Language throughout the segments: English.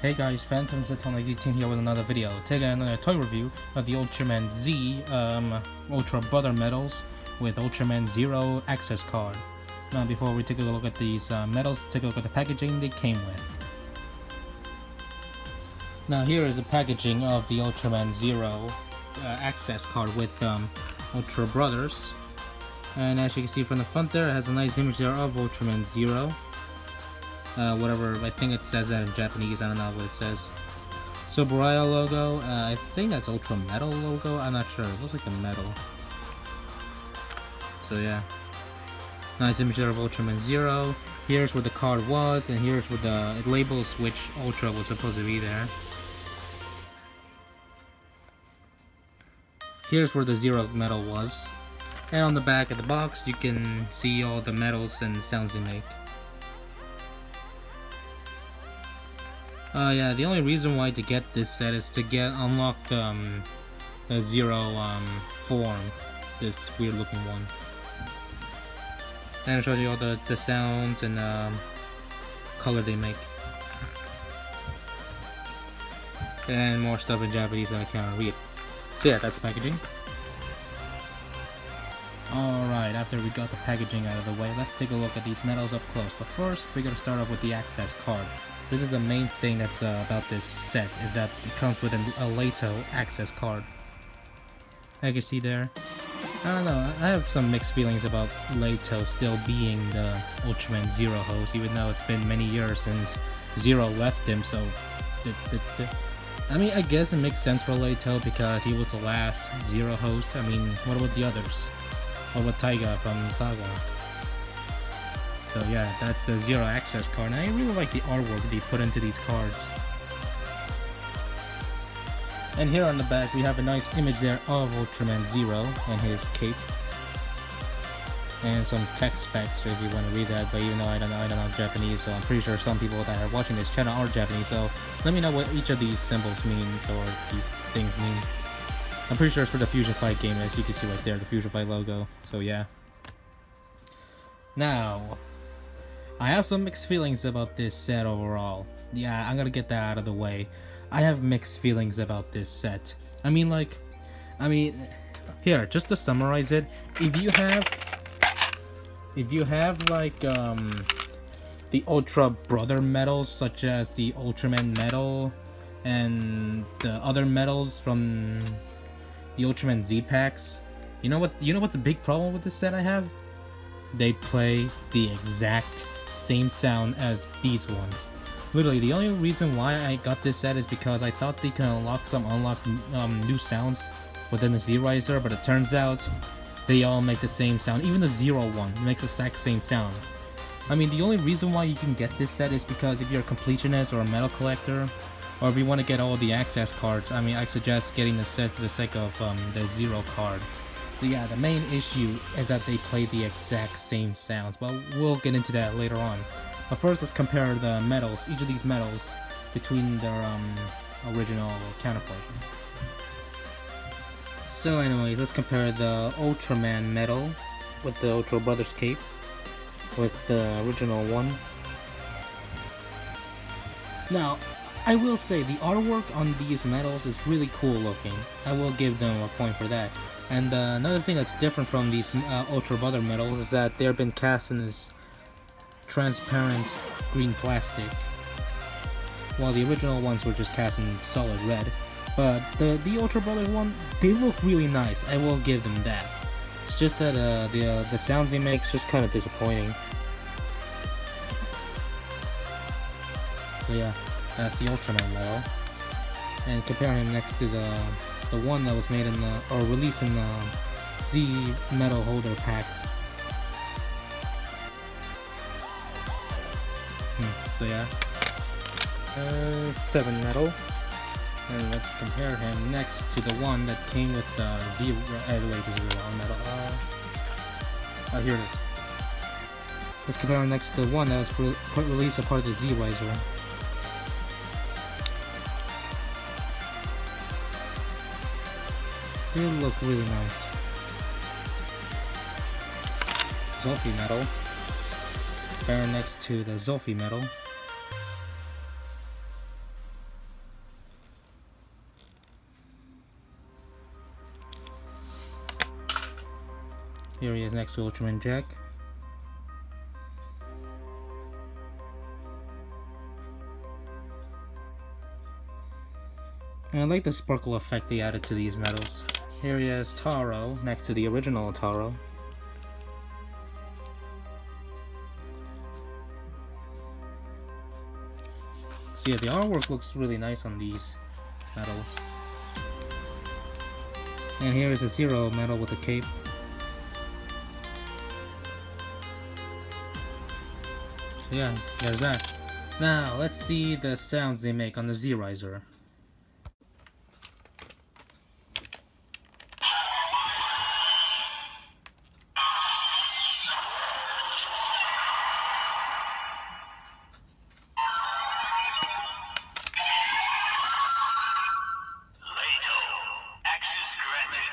Hey guys, Phantom Sits on XZ18 here with another video. Taking another toy review of the Ultraman Z Ultra Brother medals with Ultraman Zero access card. Now before we take a look at these medals, take a look at the packaging they came with. Now here is the packaging of the Ultraman Zero access card with Ultra Brothers. And as you can see from the front there, it has a nice image there of Ultraman Zero. Whatever, I think it says that in Japanese, I don't know what it says. Subaraya logo, I think that's Ultra Metal logo, I'm not sure, it looks like a metal. So yeah, nice image there of Ultraman Zero. Here's where the card was, and here's where it labels which Ultra was supposed to be there. Here's where the Zero medal was. And on the back of the box, you can see all the medals and sounds they make. Yeah, the only reason why to get this set is to unlock the Zero form, this weird looking one. And it shows you all the sounds and color they make. And more stuff in Japanese that I can't read. So yeah, that's the packaging. Alright, after we got the packaging out of the way, let's take a look at these medals up close. But first, we're gonna start off with the access card. This is the main thing that's about this set, is that it comes with a Leito access card. As you can see there. I don't know, I have some mixed feelings about Leito still being the Ultraman Zero host, even though it's been many years since Zero left him, so... I mean, I guess it makes sense for Leito because he was the last Zero host. I mean, what about the others? What about Taiga from Saga? So yeah, that's the Zero access card, and I really like the artwork they put into these cards. And here on the back, we have a nice image there of Ultraman Zero and his cape. And some text specs if you want to read that, but even though I don't know Japanese, so I'm pretty sure some people that are watching this channel are Japanese, so let me know what each of these symbols means, or these things mean. I'm pretty sure it's for the Fusion Fight game, as you can see right there, the Fusion Fight logo, so yeah. Now, I have some mixed feelings about this set overall. Yeah, I'm gonna get that out of the way. I have mixed feelings about this set. I mean, here, just to summarize it, if you have like the Ultra Brother medals, such as the Ultraman medal and the other medals from the Ultraman Z packs, you know what's a big problem with this set I have? They play the exact same sound as these ones. Literally, the only reason why I got this set is because I thought they can unlock new sounds within the Z-Riser, but it turns out they all make the same sound. Even the Zero one makes the exact same sound. I mean, the only reason why you can get this set is because if you're a completionist or a metal collector, or if you want to get all the access cards, I mean, I suggest getting the set for the sake of the Zero card. So yeah, the main issue is that they play the exact same sounds, but we'll get into that later on. But first, let's compare the medals, each of these medals, between their original counterpart. So anyway, let's compare the Ultraman medal with the Ultra Brothers cape with the original one. Now, I will say the artwork on these medals is really cool looking. I will give them a point for that. And another thing that's different from these Ultra Brother medals is that they've been cast in this transparent green plastic, while the original ones were just cast in solid red. But the Ultra Brother one, they look really nice. I will give them that. It's just that the sounds they make is just kind of disappointing. So yeah, that's the Ultraman medal. And comparing him next to the one that was made in or released in the Z medal holder pack. So yeah, 7 medal. And let's compare him next to the one that came with the Z. Wait, this is the wrong medal. Here it is. Let's compare him next to the one that was released as part of the Z-Riser. They look really nice. Zolfi medal. Compare next to the Zolfi medal. Here he is next to Ultraman Jack. And I like the sparkle effect they added to these medals. Here he is Taro next to the original Taro. So yeah, the artwork looks really nice on these medals. And here is a Zero medal with a cape. So yeah, there's that. Now, let's see the sounds they make on the Z-Riser. Leito, access granted.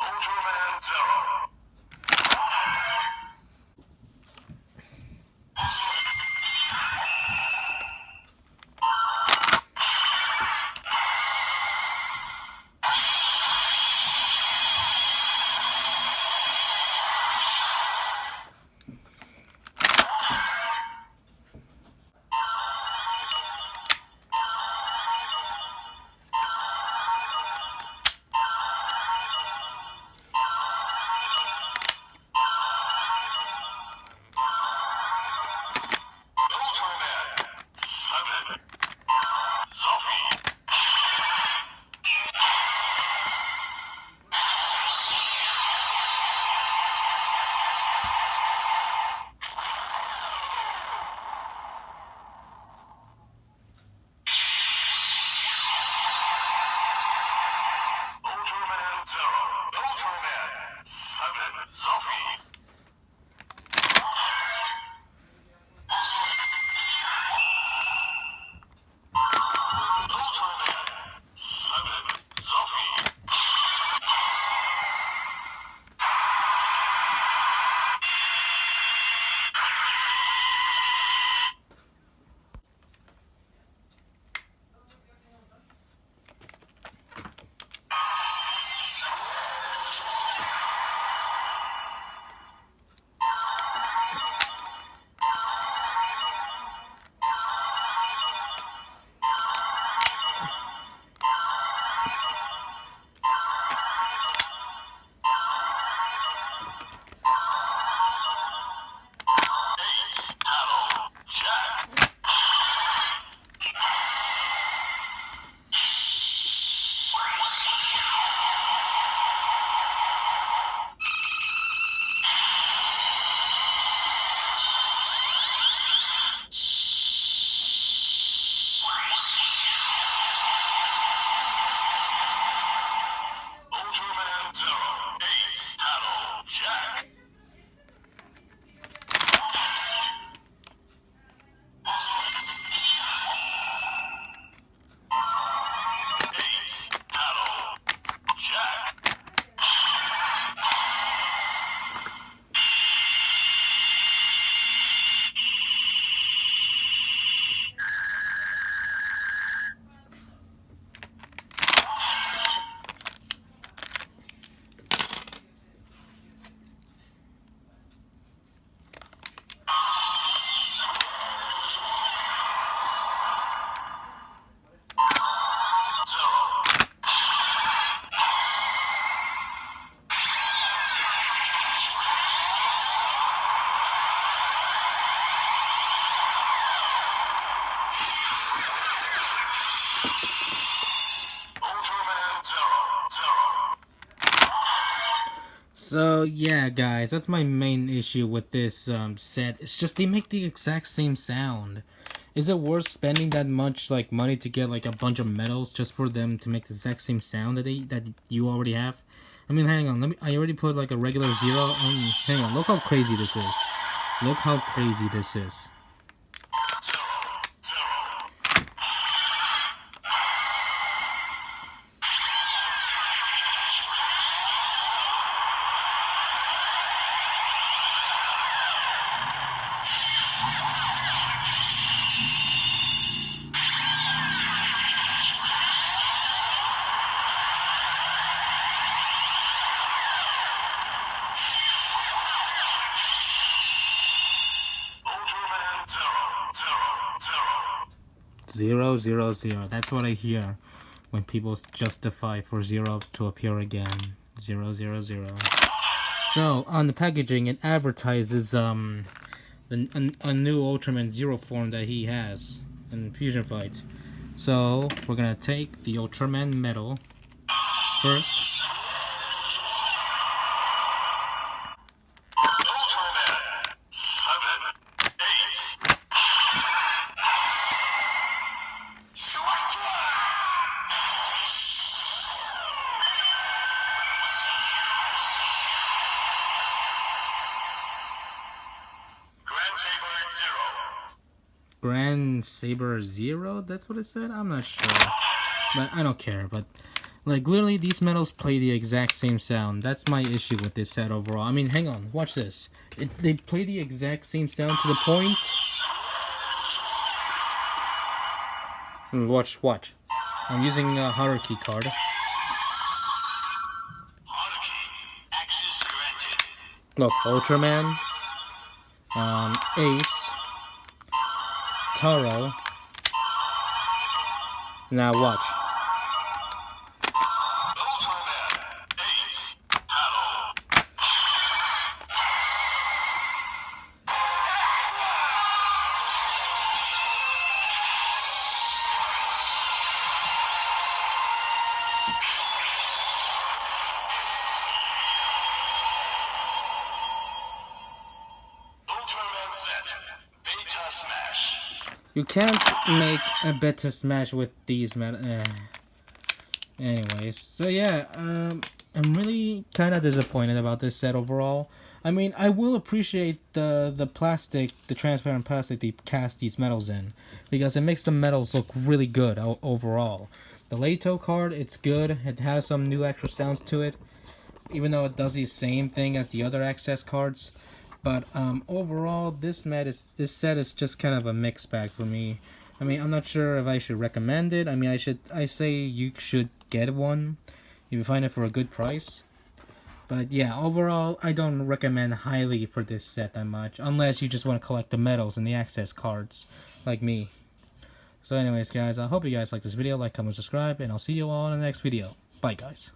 Ultraman Zero. Ultraman 7. Sophie. Ultraman 0. Ultraman 7. Sophie. Ultraman 7. Sophie. Ace Battle. Jack. Ultraman 0. Ace Battle. Jack. Ace Battle. Jack. Zero. Ultraman 0. So yeah, guys, that's my main issue with this set. It's just they make the exact same sound. Is it worth spending that much like money to get like a bunch of medals just for them to make the exact same sound that you already have? I mean, hang on. I already put like a regular zero. Hang on. Look how crazy this is. Look how crazy this is. 0, 0, 0. That's what I hear when people justify for 0 to appear again. 0, 0, 0. So on the packaging, it advertises a new Ultraman Zero form that he has in Fusion Fight. So we're gonna take the Ultraman medal first. Grand Saber Zero? That's what it said? I'm not sure. But I don't care. But, like, literally, these medals play the exact same sound. That's my issue with this set overall. I mean, hang on. Watch this. They play the exact same sound to the point. Watch. I'm using a Haruki card. Look, Ultraman. Ace. Taro. Now watch. You can't make a better smash with these anyways, so yeah, I'm really kind of disappointed about this set overall. I mean, I will appreciate the plastic, the transparent plastic they cast these medals in, because it makes the medals look really good overall. The Leito card, it's good. It has some new extra sounds to it, even though it does the same thing as the other access cards. But overall, this set is just kind of a mixed bag for me. I mean, I'm not sure if I should recommend it. I mean, I say you should get one if you find it for a good price. But yeah, overall, I don't recommend highly for this set that much, unless you just want to collect the medals and the access cards, like me. So anyways, guys, I hope you guys like this video. Like, comment, subscribe, and I'll see you all in the next video. Bye, guys.